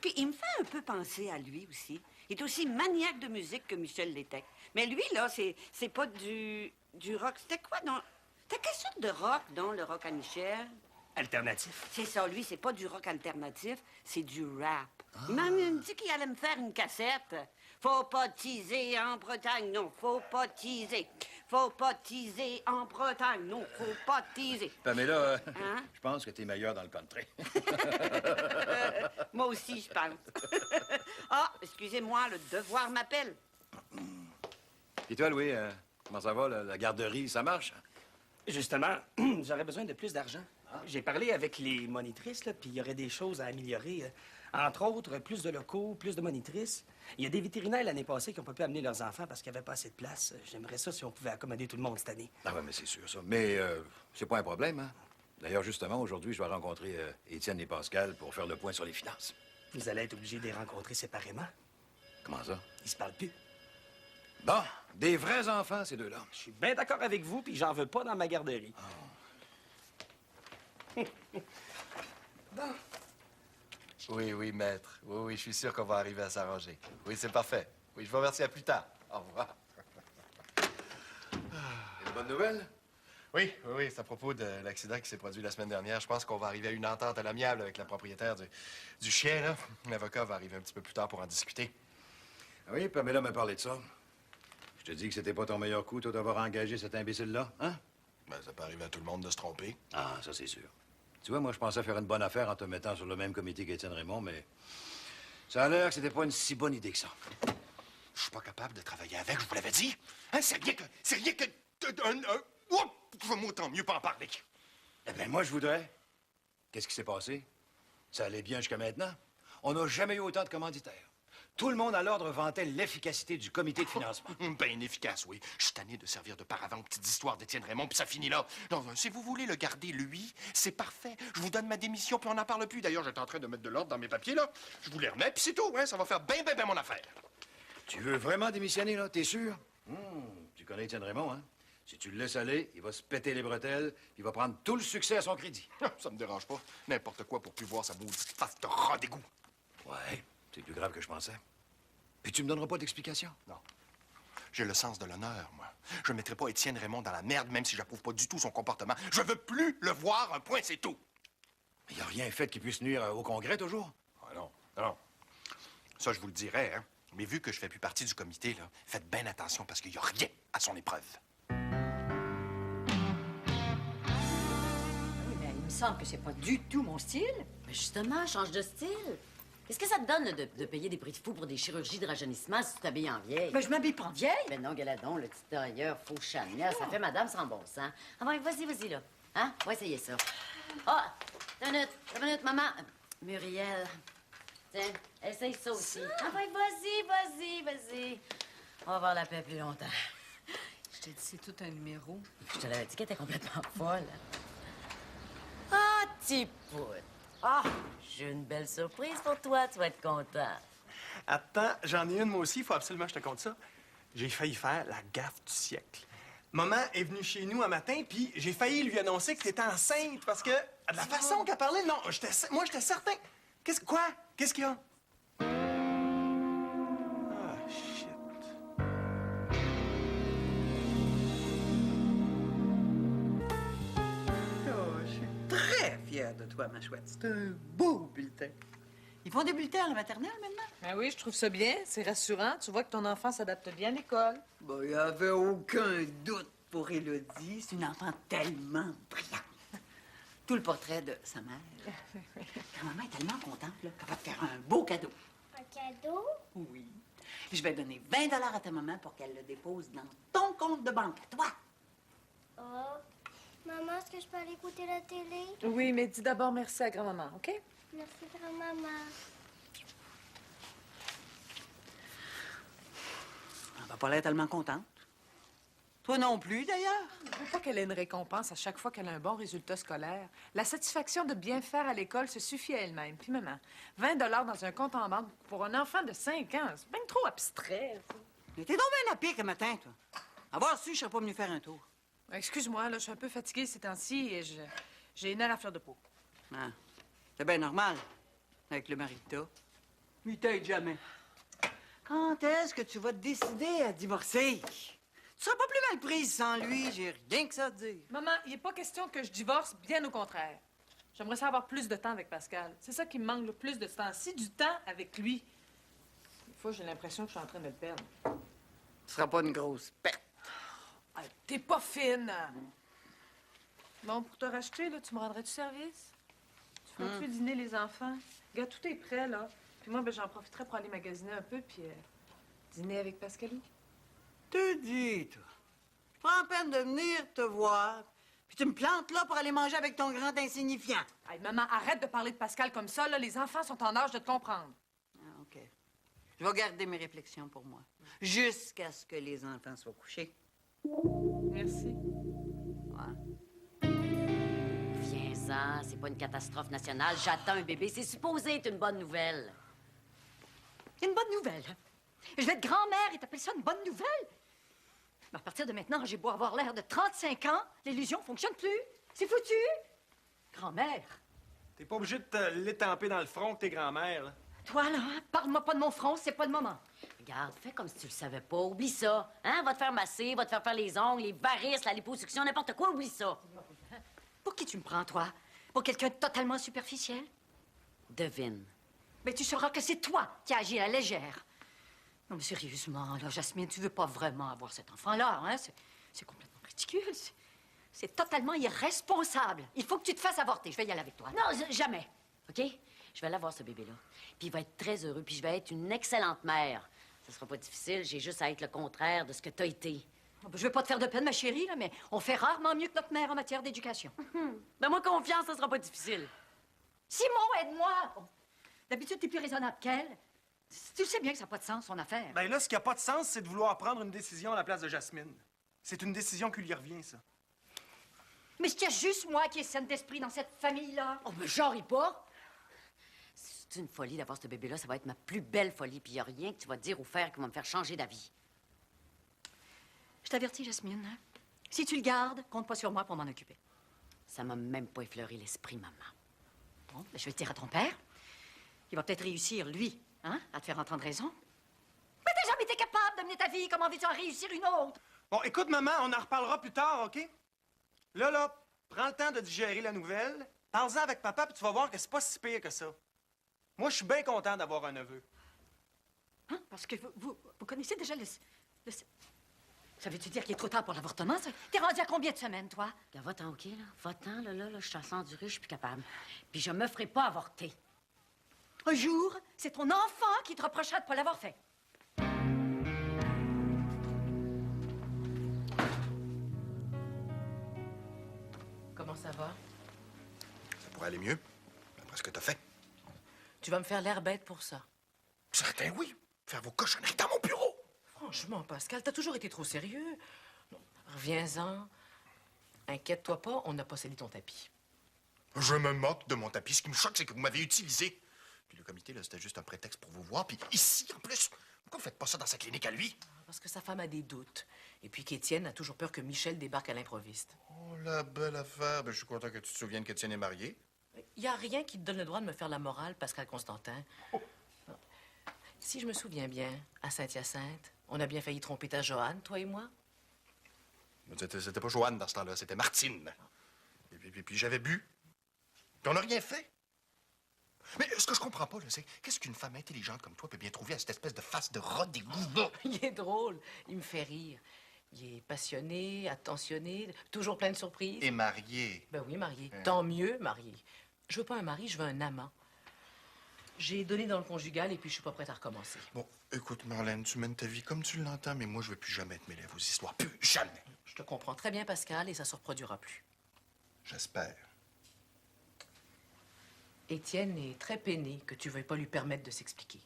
Puis il me fait un peu penser à lui aussi. Il est aussi maniaque de musique que Michel l'était. Mais lui, là, c'est pas du rock. C'était quoi, non? C'était quelle sorte de rock, donc, le rock à Michel? Alternatif. C'est ça, lui, c'est pas du rock alternatif, c'est du rap. Il m'a même dit qu'il allait me faire une cassette. Faut pas teaser en Bretagne, non, faut pas teaser. Faut pas teaser en Bretagne, non, faut pas teaser. Pamela, Hein? je pense que t'es meilleur dans le country. Moi aussi, je pense. Ah, excusez-moi, le devoir m'appelle. Et toi, Louis, comment ça va, la garderie, ça marche? Justement, j'aurais besoin de plus d'argent. J'ai parlé avec les monitrices, là, puis il y aurait des choses à améliorer. Entre autres, plus de locaux, plus de monitrices. Il y a des vétérinaires l'année passée qui n'ont pas pu amener leurs enfants parce qu'il n'y avait pas assez de place. J'aimerais ça si on pouvait accommoder tout le monde cette année. Ah ouais, mais c'est sûr, ça. Mais c'est pas un problème, hein? D'ailleurs, justement, aujourd'hui, je vais rencontrer Étienne et Pascal pour faire le point sur les finances. Vous allez être obligés de les rencontrer séparément. Comment ça? Ils se parlent plus. Bon, des vrais enfants, ces deux-là. Je suis bien d'accord avec vous, puis j'en veux pas dans ma garderie. Bon. Oui, maître. Oui, je suis sûr qu'on va arriver à s'arranger. Oui, c'est parfait. Oui, je vous remercie. À plus tard. Au revoir. Une bonne nouvelle? Oui, c'est à propos de l'accident qui s'est produit la semaine dernière. Je pense qu'on va arriver à une entente à l'amiable avec la propriétaire du chien, là. L'avocat va arriver un petit peu plus tard pour en discuter. Oui, Pamela m'a parlé de ça. Je te dis que c'était pas ton meilleur coup, toi, d'avoir engagé cet imbécile-là, hein? Ben, ça peut arriver à tout le monde de se tromper. Ah, ça, c'est sûr. Tu vois, moi, je pensais faire une bonne affaire en te mettant sur le même comité qu'Étienne Raymond, mais ça a l'air que c'était pas une si bonne idée que ça. Je suis pas capable de travailler avec, je vous l'avais dit. Hein, c'est rien que... Je vais autant mieux pas en parler. Eh bien, moi, je voudrais. Qu'est-ce qui s'est passé? Ça allait bien jusqu'à maintenant. On n'a jamais eu autant de commanditaires. Tout le monde à l'ordre vantait l'efficacité du comité de financement. Ben efficace, oui. Je suis tanné de servir de paravent aux petites histoires d'Étienne Raymond, puis ça finit là. Non, si vous voulez le garder, lui, c'est parfait. Je vous donne ma démission, puis on n'en parle plus. D'ailleurs, j'étais en train de mettre de l'ordre dans mes papiers, là. Je vous les remets, puis c'est tout, hein. Ça va faire bien mon affaire. Tu veux vraiment démissionner, là? T'es sûr? Tu connais Étienne Raymond, hein? Si tu le laisses aller, il va se péter les bretelles, puis il va prendre tout le succès à son crédit. Ça me dérange pas. N'importe quoi pour plus voir sa maudite face de rat d'égout. Ouais, c'est plus grave que je pensais. Puis tu me donneras pas d'explication? Non. J'ai le sens de l'honneur, moi. Je ne mettrai pas Étienne Raymond dans la merde, même si j'approuve pas du tout son comportement. Je veux plus le voir, un point, c'est tout. Mais il n'y a rien fait qui puisse nuire au Congrès, toujours? Ah non. Ça, je vous le dirais, hein. Mais vu que je fais plus partie du comité, là, faites bien attention parce qu'il n'y a rien à son épreuve. Oui, mais il me semble que c'est pas du tout mon style. Mais justement, change de style. Qu'est-ce que ça te donne là, de payer des prix de fou pour des chirurgies de rajeunissement si tu t'habilles en vieille? Ben, je m'habille pas en vieille. Ben non, Galadon, le petit tailleur, faux Chanel, ça fait madame sans bon sens. Ah ouais, vas-y, là. Hein? On va essayer ça. Ah! T'as une minute, maman. Muriel. Tiens, essaye ça aussi. Ah ouais, vas-y. On va avoir la paix plus longtemps. Je t'ai dit, c'est tout un numéro. Je te l'avais dit qu'elle était complètement folle. Ah, petit pout. Ah, j'ai une belle surprise pour toi, tu vas être content. Attends, j'en ai une moi aussi, il faut absolument que je te conte ça. J'ai failli faire la gaffe du siècle. Maman est venue chez nous un matin, puis j'ai failli lui annoncer que t'étais enceinte parce que, de la façon qu'elle parlait, non, moi, j'étais certain. Quoi? Qu'est-ce qu'il y a? Ah, shit. Oh, je suis très fière de toi, ma chouette. C'est un beau bulletin. Ils font des bulletins à la maternelle, maintenant? Ben oui, je trouve ça bien. C'est rassurant. Tu vois que ton enfant s'adapte bien à l'école. Bon, il n'y avait aucun doute pour Élodie. C'est une enfant tellement brillante. Tout le portrait de sa mère. Maman est tellement contente là, qu'elle va te faire un beau cadeau. Un cadeau? Oui. Je vais donner 20 $ à ta maman pour qu'elle le dépose dans ton compte de banque, à toi. Oh. Maman, est-ce que je peux aller écouter la télé? Oui, mais dis d'abord merci à grand-maman, OK? Merci, grand-maman. Elle va pas l'air tellement contente. Toi non plus, d'ailleurs. Je veux pas qu'elle ait une récompense à chaque fois qu'elle a un bon résultat scolaire. La satisfaction de bien faire à l'école se suffit à elle-même. Puis maman, 20 $ dans un compte en banque pour un enfant de 5 ans, c'est bien trop abstrait. Ça. Mais t'es donc bien à pique le matin, toi. Avoir su, je serais pas venu faire un tour. Excuse-moi, là, je suis un peu fatiguée ces temps-ci et j'ai une nerf à fleur de peau. Ah, c'est bien normal, avec le mari que t'as. Il t'aide jamais. Quand est-ce que tu vas te décider à divorcer? Tu seras pas plus mal prise sans lui, j'ai rien que ça à te dire. Maman, il n'est pas question que je divorce, bien au contraire. J'aimerais ça avoir plus de temps avec Pascal. C'est ça qui me manque le plus de ce temps-ci, du temps avec lui. Des fois, j'ai l'impression que je suis en train de le perdre. Ce sera pas une grosse perte. Ah, t'es pas fine! Bon, pour te racheter, là, tu me rendrais-tu service? Tu ferais-tu dîner les enfants? Regarde, tout est prêt, là. Puis moi, ben, j'en profiterais pour aller magasiner un peu, puis dîner avec Pascaline. Te dis, toi. Je prends la peine de venir te voir, puis tu me plantes là pour aller manger avec ton grand insignifiant. Hey, maman, arrête de parler de Pascal comme ça, là. Les enfants sont en âge de te comprendre. Ah, OK. Je vais garder mes réflexions pour moi, jusqu'à ce que les enfants soient couchés. Merci. Ouais. Viens-en, c'est pas une catastrophe nationale. J'attends un bébé. C'est supposé être une bonne nouvelle. Une bonne nouvelle. Je vais être grand-mère et t'appelles ça une bonne nouvelle? Mais à partir de maintenant, j'ai beau avoir l'air de 35 ans, l'illusion fonctionne plus. C'est foutu. Grand-mère. T'es pas obligé de te l'étamper dans le front de tes grands-mères, là. Toi, là, parle-moi pas de mon front, c'est pas le moment. Regarde, fais comme si tu le savais pas. Oublie ça. Hein? Va te faire masser, va te faire les ongles, les varices, la liposuction, n'importe quoi. Oublie ça. Pour qui tu me prends, toi? Pour quelqu'un de totalement superficiel? Devine. Mais tu sauras que c'est toi qui as agi à la légère. Non, mais sérieusement, là, Jasmine, tu veux pas vraiment avoir cet enfant-là, hein? C'est complètement ridicule. C'est totalement irresponsable. Il faut que tu te fasses avorter. Je vais y aller avec toi. Non, jamais. OK? Je vais l'avoir, ce bébé-là. Puis il va être très heureux, puis je vais être une excellente mère. Ça sera pas difficile, j'ai juste à être le contraire de ce que t'as été. Je veux pas te faire de peine, ma chérie, là, mais on fait rarement mieux que notre mère en matière d'éducation. Ben moi, confiance, ça sera pas difficile. Simon, aide-moi! Bon, d'habitude, t'es plus raisonnable qu'elle. Tu sais bien que ça n'a pas de sens, son affaire. Ben là, ce qui a pas de sens, c'est de vouloir prendre une décision à la place de Jasmine. C'est une décision qui lui revient, ça. Mais est-ce qu'il y a juste moi qui est saine d'esprit dans cette famille-là? Oh, mais j'en ris pas! C'est une folie d'avoir ce bébé-là. Ça va être ma plus belle folie. Puis il n'y a rien que tu vas dire ou faire qui va me faire changer d'avis. Je t'avertis, Jasmine. Hein? Si tu le gardes, compte pas sur moi pour m'en occuper. Ça m'a même pas effleuré l'esprit, maman. Bon, ben, je vais le dire à ton père. Il va peut-être réussir, lui, hein, à te faire entendre raison. Mais t'as jamais été capable de mener ta vie. Comment veux-tu en réussir une autre? Bon, écoute, maman, on en reparlera plus tard, OK? Là, prends le temps de digérer la nouvelle. Parle-en avec papa, puis tu vas voir que c'est pas si pire que ça. Moi, je suis bien content d'avoir un neveu. Hein? Parce que vous connaissez déjà le... Ça veut-tu dire qu'il est trop tard pour l'avortement, ça? T'es rendu à combien de semaines, toi? Va-t'en, OK, là? Va-t'en, là, je suis à endurée, je suis plus capable. Puis je me ferai pas avorter. Un jour, c'est ton enfant qui te reprochera de pas l'avoir fait. Comment ça va? Ça pourrait aller mieux, après ce que t'as fait. Tu vas me faire l'air bête pour ça. Certain, oui. Faire vos cochonneries dans mon bureau. Franchement, Pascal, t'as toujours été trop sérieux. Reviens-en. Inquiète-toi pas, on n'a pas scellé ton tapis. Je me moque de mon tapis. Ce qui me choque, c'est que vous m'avez utilisé. Puis le comité, là, c'était juste un prétexte pour vous voir. Puis ici, en plus, pourquoi vous faites pas ça dans sa clinique à lui? Parce que sa femme a des doutes. Et puis qu'Étienne a toujours peur que Michel débarque à l'improviste. Oh, la belle affaire. Ben, je suis content que tu te souviennes qu'Étienne est marié. Il n'y a rien qui te donne le droit de me faire la morale, Pascal Constantin. Non. Si je me souviens bien, à Saint-Hyacinthe, on a bien failli tromper ta Joanne, toi et moi. C'était pas Joanne dans ce temps-là, c'était Martine. Et puis j'avais bu. Puis on n'a rien fait. Mais ce que je comprends pas, là, c'est qu'est-ce qu'une femme intelligente comme toi peut bien trouver à cette espèce de face de rat d'égout-là? Il est drôle, il me fait rire. Il est passionné, attentionné, toujours plein de surprises. Et marié. Ben oui, marié. Tant mieux, marié. Je veux pas un mari, je veux un amant. J'ai donné dans le conjugal et puis je suis pas prête à recommencer. Bon, écoute, Marlène, tu mènes ta vie comme tu l'entends, mais moi, je veux plus jamais te mêler à vos histoires. Plus jamais! Je te comprends très bien, Pascal, et ça se reproduira plus. J'espère. Étienne est très peiné que tu veuilles pas lui permettre de s'expliquer.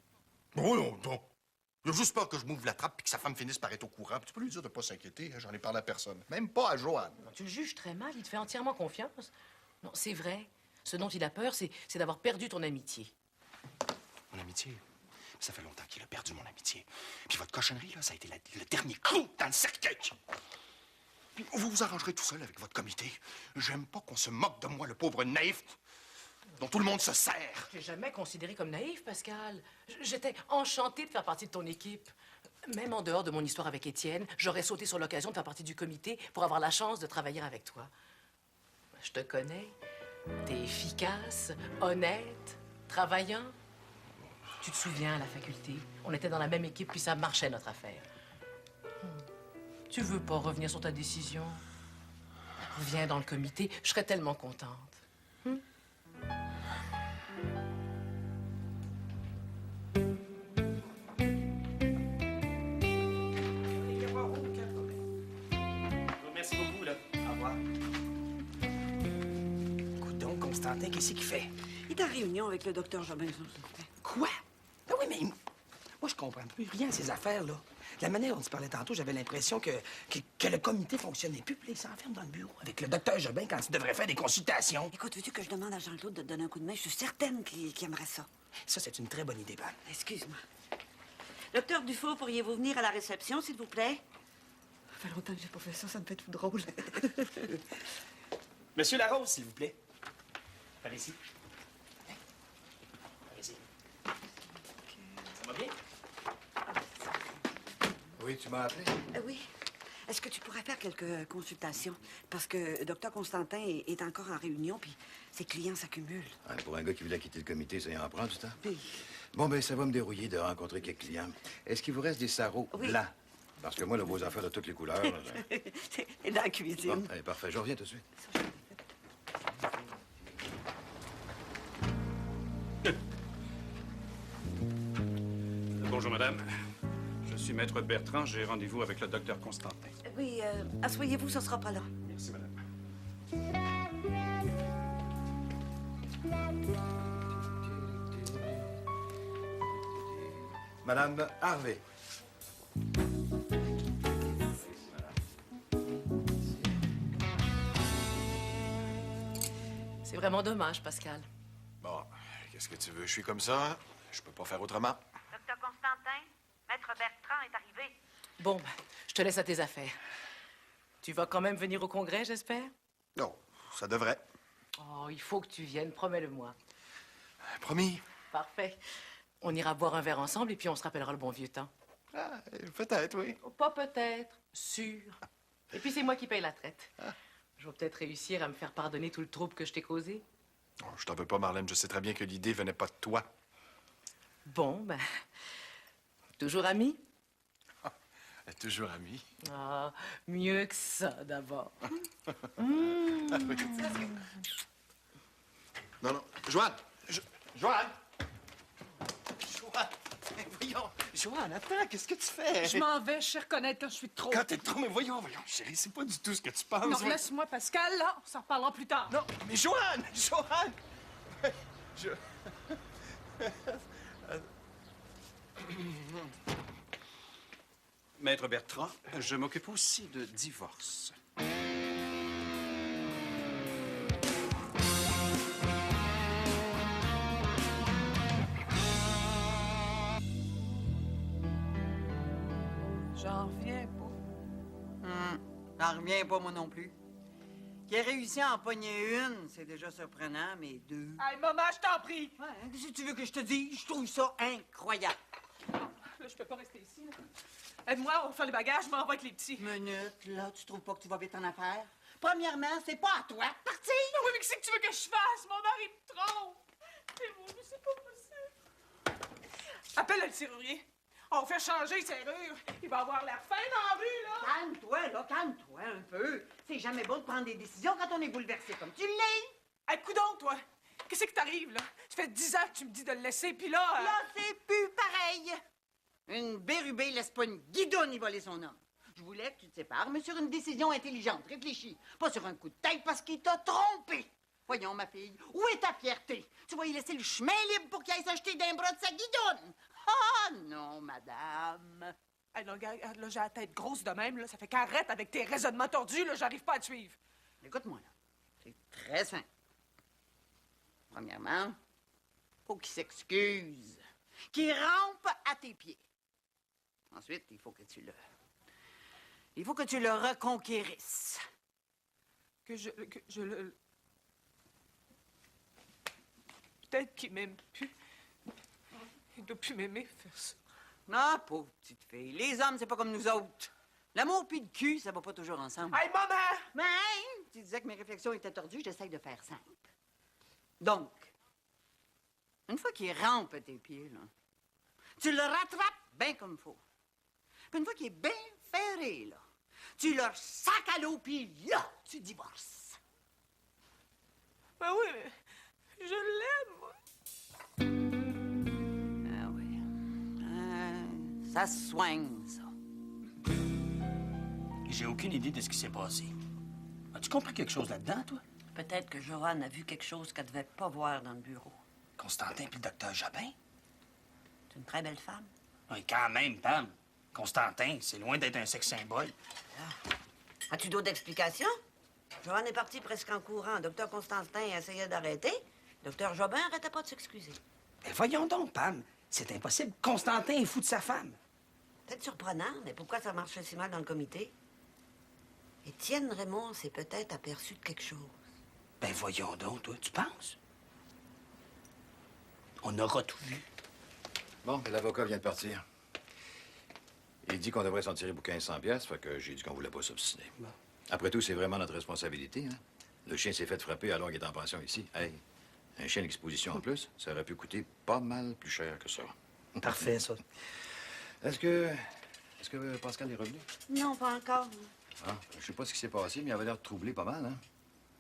Oh non, non. Il a juste peur que je m'ouvre la trappe et que sa femme finisse par être au courant. Puis tu peux lui dire de pas s'inquiéter, hein, j'en ai parlé à personne. Même pas à Joanne. Non, tu le juges très mal, il te fait entièrement confiance. Non, c'est vrai. Ce dont il a peur, c'est d'avoir perdu ton amitié. Mon amitié? Ça fait longtemps qu'il a perdu mon amitié. Puis votre cochonnerie, là, ça a été le dernier clou dans le cercueil. Puis vous vous arrangerez tout seul avec votre comité. J'aime pas qu'on se moque de moi, le pauvre naïf dont tout le monde se sert. Je t'ai jamais considéré comme naïf, Pascal. J'étais enchantée de faire partie de ton équipe. Même en dehors de mon histoire avec Étienne, j'aurais sauté sur l'occasion de faire partie du comité pour avoir la chance de travailler avec toi. Je te connais. T'es efficace, honnête, travaillant. Tu te souviens, à la faculté, on était dans la même équipe, puis ça marchait, notre affaire. Tu veux pas revenir sur ta décision? Reviens dans le comité, je serais tellement contente. Merci beaucoup, là. Au revoir. Écoute donc, Constantin, qu'est-ce qu'il fait? Il est en réunion avec le docteur Jobin. Quoi? Ah oui, mais moi, je comprends plus rien à ces affaires-là. De la manière dont tu parlais tantôt, j'avais l'impression que le comité fonctionnait plus. Puis il s'enferme dans le bureau avec le docteur Jobin quand il devrait faire des consultations. Écoute, veux-tu que je demande à Jean-Claude de te donner un coup de main? Je suis certaine qu'il aimerait ça. Ça, c'est une très bonne idée, Pam. Excuse-moi. Docteur Dufault, pourriez-vous venir à la réception, s'il vous plaît? Ça fait longtemps que j'ai pas fait ça, ça me fait tout drôle. Monsieur Larose, s'il vous plaît. Par ici. Par ici. Ça va bien? Oui, tu m'as appelé? Oui. Est-ce que tu pourrais faire quelques consultations? Parce que Dr Constantin est encore en réunion, puis ses clients s'accumulent. Ah, pour un gars qui voulait quitter le comité, ça y en prend du temps. Oui. Bon, ben ça va me dérouiller de rencontrer quelques clients. Est-ce qu'il vous reste des sarraux blancs? Parce que moi, là, vos affaires de toutes les couleurs... là, Et dans la cuisine. Bon, allez, parfait. Je reviens tout de suite. Bonjour, madame. Je suis maître Bertrand. J'ai rendez-vous avec le docteur Constantin. Oui, asseyez-vous, ce sera pas là. Merci, madame. Madame Harvey. C'est vraiment dommage, Pascal. Bon, qu'est-ce que tu veux? Je suis comme ça. Je peux pas faire autrement. Docteur Constantin, maître Bertrand est arrivé. Bon, ben, je te laisse à tes affaires. Tu vas quand même venir au congrès, j'espère? Non, ça devrait. Oh, il faut que tu viennes, promets-le-moi. Promis. Parfait. On ira boire un verre ensemble et puis on se rappellera le bon vieux temps. Ah, peut-être, oui. Oh, pas peut-être, sûr. Et puis c'est moi qui paye la traite. Je vais peut-être réussir à me faire pardonner tout le trouble que je t'ai causé. Oh, je t'en veux pas, Marlène. Je sais très bien que l'idée venait pas de toi. Bon, ben... Toujours amis? Toujours amis. Ah, mieux que ça, d'abord. Non, non. Joanne! Joanne! Joanne! Mais voyons! Joanne, attends, qu'est-ce que tu fais? Je m'en vais, je sais reconnaître quand je suis trop. Quand t'es trop, mais voyons, chérie, c'est pas du tout ce que tu penses. Non, laisse-moi, Pascal, là, on s'en reparlera plus tard. Non, mais Joanne! Joanne! Maître Bertrand, je m'occupe aussi de divorce. J'en reviens pas. J'en reviens pas, moi non plus. Qu'il ait réussi à en pogner une, c'est déjà surprenant, mais deux... Hey, maman, je t'en prie! Ouais, qu'est-ce que tu veux que je te dise? Je trouve ça incroyable. Là, je peux pas rester ici, là. Aide-moi, on va faire les bagages, je m'en vais avec les petits. Minute, là, tu trouves pas que tu vas vite en affaire? Premièrement, c'est pas à toi de partir! Oui, mais qu'est-ce que tu veux que je fasse? Mon mari me trompe! C'est bon, mais c'est pas possible. Appelle le serrurier. On fait changer les serrures. Il va avoir l'air fin dans la rue, là. Calme-toi, là, calme-toi un peu. C'est jamais bon de prendre des décisions quand on est bouleversé comme tu l'es. Hey, coudonc, toi! Qu'est-ce que t'arrive, là? Ça fait 10 ans que tu me dis de le laisser, puis là... Là, c'est plus pareil. Une bérubée laisse pas une guidoune y voler son homme. Je voulais que tu te sépares, mais sur une décision intelligente, réfléchie. Pas sur un coup de tête parce qu'il t'a trompé. Voyons, ma fille, où est ta fierté? Tu vas y laisser le chemin libre pour qu'il aille s'acheter d'un bras de sa guidoune. Ah non, madame. Hey, là, là, j'ai la tête grosse de même, là. Ça fait qu'arrête avec tes raisonnements tordus, là. J'arrive pas à te suivre. Écoute-moi, là. C'est très simple. Premièrement, faut qu'il s'excuse. Qu'il rampe à tes pieds. Ensuite, il faut que tu le reconquérisses. Que je le... Peut-être qu'il m'aime plus. Il doit plus m'aimer faire ça. Ah, pauvre petite fille. Les hommes, c'est pas comme nous autres. L'amour puis le cul, ça va pas toujours ensemble. Hey, maman! Mais, tu disais que mes réflexions étaient tordues, j'essaye de faire simple. Donc, une fois qu'il rampe à tes pieds, là, tu le rattrapes bien comme faut. Puis une fois qu'il est bien ferré, là, tu le sacs à l'eau, puis là, tu divorces. Ben oui, mais je l'aime, moi. Ah oui. Ça se soigne, ça. J'ai aucune idée de ce qui s'est passé. As-tu compris quelque chose là-dedans, toi? Peut-être que Joanne a vu quelque chose qu'elle devait pas voir dans le bureau. Constantin puis le docteur Jobin? C'est une très belle femme. Oui, quand même, Pam. Constantin, c'est loin d'être un sexe symbole. As-tu d'autres explications? Joanne est partie presque en courant. Docteur Constantin essayait d'arrêter. Docteur Jobin arrêtait pas de s'excuser. Mais voyons donc, Pam. C'est impossible. Constantin est fou de sa femme. Peut-être surprenant, mais pourquoi ça marchait si mal dans le comité? Étienne Raymond s'est peut-être aperçu de quelque chose. Ben voyons donc, toi, tu penses? On aura tout vu. Bon, l'avocat vient de partir. Il dit qu'on devrait s'en tirer pour 1500 pièces, fait que j'ai dit qu'on voulait pas s'obstiner. Bon. Après tout, c'est vraiment notre responsabilité, hein? Le chien s'est fait frapper alors qu'il est en pension ici. Hey, un chien d'exposition en plus, ça aurait pu coûter pas mal plus cher que ça. Parfait, ça. Est-ce que Pascal est revenu? Non, pas encore. Ah, je sais pas ce qui s'est passé, mais il avait l'air troublé pas mal, hein?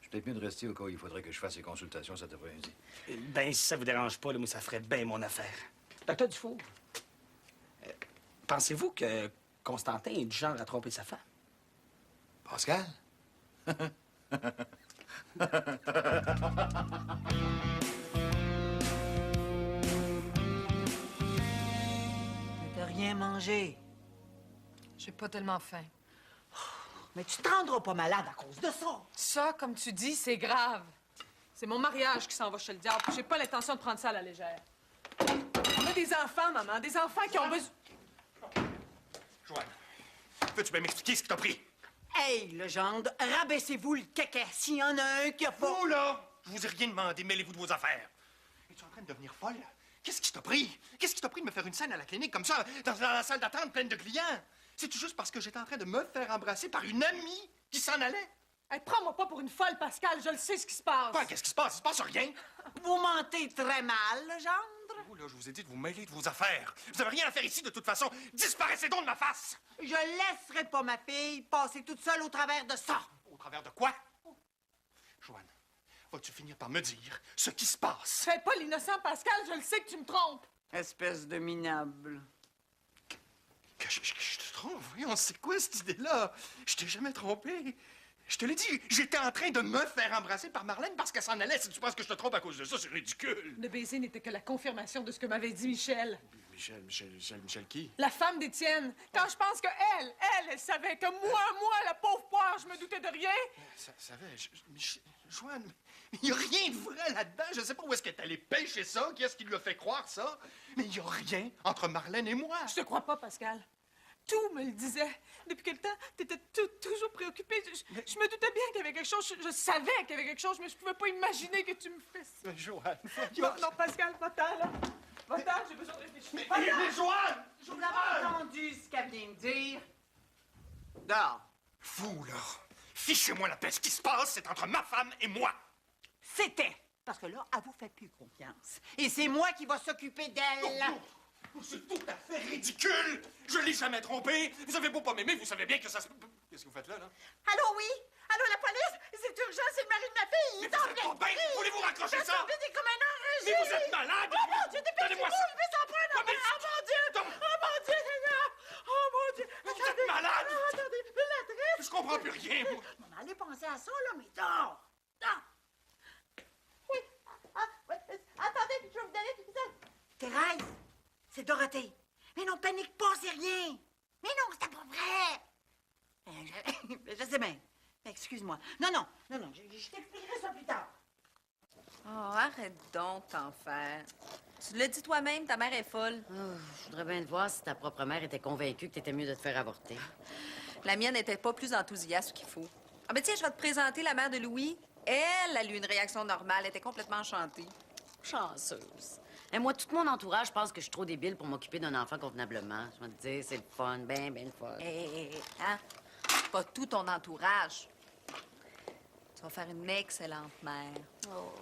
C'est peut-être mieux de rester au cas où il faudrait que je fasse les consultations cet après-midi. Ben, si ça vous dérange pas, là, moi, ça ferait bien mon affaire. Docteur Dufour, pensez-vous que Constantin est du genre à tromper sa femme? Pascal? T'as rien mangé. J'ai pas tellement faim. Mais tu te rendras pas malade à cause de ça. Ça, comme tu dis, c'est grave. C'est mon mariage qui s'en va chez le diable. J'ai pas l'intention de prendre ça à la légère. On a des enfants, maman. Des enfants qui ont besoin... Joanne, peux-tu bien m'expliquer ce qui t'a pris? Hey, Legendre, rabaissez-vous le caca s'il y en a un qui a pas... Vous, là! Je vous ai rien demandé. Mêlez-vous de vos affaires. Es-tu en train de devenir folle? Qu'est-ce qui t'a pris? Qu'est-ce qui t'a pris de me faire une scène à la clinique comme ça, dans la salle d'attente pleine de clients? C'est-tu juste parce que j'étais en train de me faire embrasser par une amie qui s'en allait? Hey, prends-moi pas pour une folle, Pascal. Je le sais ce qui se passe. Quoi? Qu'est-ce qui se passe? Il se passe rien. Vous mentez très mal, Legendre. Vous, là, je vous ai dit de vous mêler de vos affaires. Vous avez rien à faire ici, de toute façon. Disparaissez donc de ma face! Je laisserai pas ma fille passer toute seule au travers de ça. Au travers de quoi? Joanne, vas-tu finir par me dire ce qui se passe? Fais pas l'innocent, Pascal. Je le sais que tu me trompes. Espèce de minable. Que je te trompe? Voyons, c'est quoi cette idée-là? Je t'ai jamais trompé. Je te l'ai dit, j'étais en train de me faire embrasser par Marlène parce qu'elle s'en allait. Si tu penses que je te trompe à cause de ça, c'est ridicule. Le baiser n'était que la confirmation de ce que m'avait dit Michel. Michel qui? La femme d'Étienne. Quand je pense que elle savait que moi, la pauvre poire, je me doutais de rien. Ça savait. Joanne, il n'y a rien de vrai là-dedans. Je sais pas où est-ce qu'elle est allée pêcher ça. Qui est-ce qui lui a fait croire ça? Mais il n'y a rien entre Marlène et moi. Je te crois pas, Pascal. tout me le disait. Depuis quel temps, t'étais toujours préoccupée. Je me doutais bien qu'il y avait quelque chose. Je savais qu'il y avait quelque chose, mais je pouvais pas imaginer que tu me fais ça. Mais Joanne, Non, Pascal, va-t'en, là. Va-t'en, j'ai besoin de réfléchir. Mais Joanne! Vous avez entendu ce qu'elle vient de dire? Dors. Fou, là. Fichez-moi la paix. Ce qui se passe, c'est entre ma femme et moi. C'était. Parce que là, elle vous fait plus confiance. Et c'est moi qui va s'occuper d'elle. Oh, c'est tout à fait ridicule. Je l'ai jamais trompé. Vous avez beau pas m'aimer, vous savez bien que ça se... Qu'est-ce que vous faites là? Allô, oui? Allô, la police? C'est urgent, c'est le mari de ma fille. Mais vous êtes pas bien. Voulez-vous raccrocher ça? C'est comme un enragé. Mais vous êtes malade. Oh mon Dieu, Donnez-moi ça. il veut s'en prendre. Oh mon Dieu. Oh mon Dieu, Seigneur. Oh mon Dieu. Vous êtes malade. Attendez, la triste. Je comprends plus rien, moi. Maman, allez penser à ça, là, mais dors. Dors. Oui. Attendez, je vais vous donner tout ça. Thérèse, c'est Dorothée. Mais non, panique pas, c'est rien. Mais non, c'était pas vrai. Je sais bien. Excuse-moi. Non, je t'expliquerai ça plus tard. Oh, arrête donc t'en faire. Tu l'as dit toi-même, ta mère est folle. Oh, je voudrais bien te voir si ta propre mère était convaincue que t'étais mieux de te faire avorter. La mienne n'était pas plus enthousiaste qu'il faut. Ah ben tiens, je vais te présenter la mère de Louis. Elle a eu une réaction normale, elle était complètement enchantée. Chanceuse. Et moi, tout mon entourage pense que je suis trop débile pour m'occuper d'un enfant convenablement. Je vais te dire, c'est le fun, ben le fun. Hein? Pas tout ton entourage. Tu vas faire une excellente mère. Oh.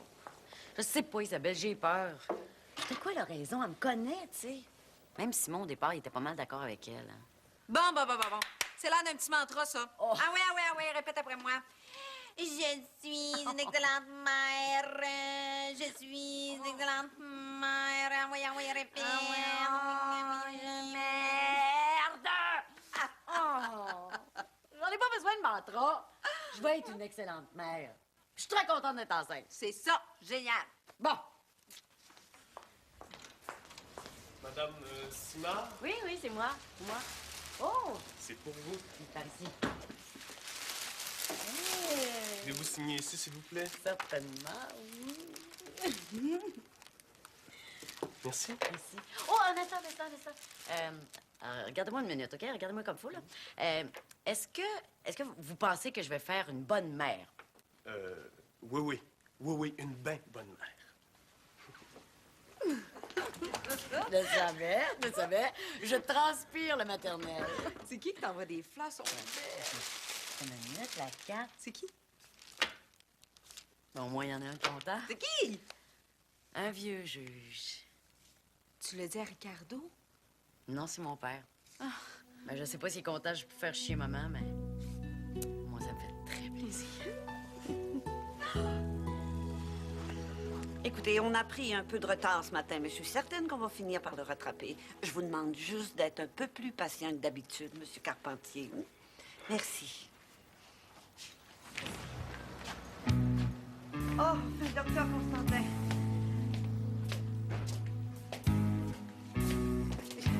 Je sais pas, Isabelle, j'ai peur. C'est quoi la raison? Elle me connaît, tu sais. Même Simon, au départ, il était pas mal d'accord avec elle. Hein. Bon. C'est l'air d'un petit mantra, ça. Oh. Ah oui, répète après moi. Je suis une excellente mère. Je suis une excellente mère. Ah oui, répète. Merde! Oh! J'en ai pas besoin de mantra. Je vais être une excellente mère. Je suis très contente d'être enceinte. C'est ça, génial. Bon. Madame Sima? Oui, c'est moi. Oh! C'est pour vous. Par ici. Pouvez-vous signer ici, s'il vous plaît? Certainement, oui. Merci. Merci. Oh, un instant. Regardez-moi une minute, OK? Regardez-moi comme faut, là. Est-ce que vous pensez que je vais faire une bonne mère? Oui, une bien bonne mère. Je savais. Je transpire le maternel. C'est qui t'envoie des fleurs sur Une minute, la 4. C'est qui? Au moins, il y en a un content. C'est qui? Un vieux juge. Tu l'as dit à Ricardo? Non, c'est mon père. Ben, je sais pas s'il est content, je peux faire chier maman, mais moi, ça me fait très plaisir. Écoutez, on a pris un peu de retard ce matin, mais je suis certaine qu'on va finir par le rattraper. Je vous demande juste d'être un peu plus patient que d'habitude, Monsieur Carpentier. Merci. Oh, le docteur Constantin.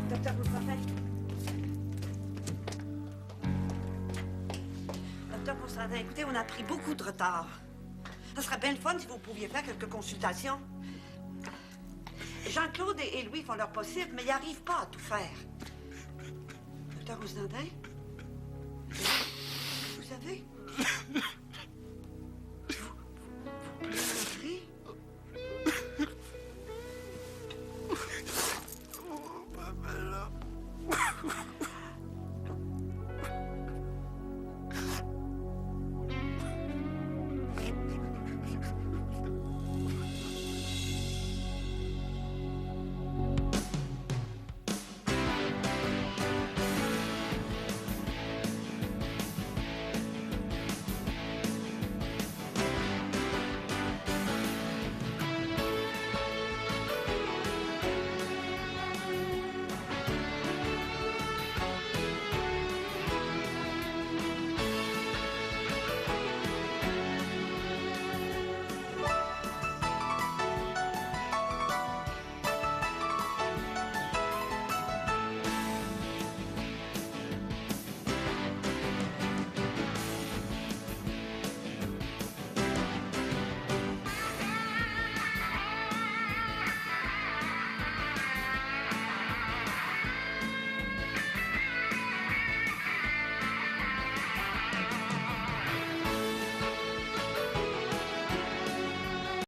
Docteur Constantin. Docteur Constantin, écoutez, on a pris beaucoup de retard. Ça serait bien le fun si vous pouviez faire quelques consultations. Jean-Claude et Louis font leur possible, mais ils n'arrivent pas à tout faire. Docteur Constantin? Vous savez?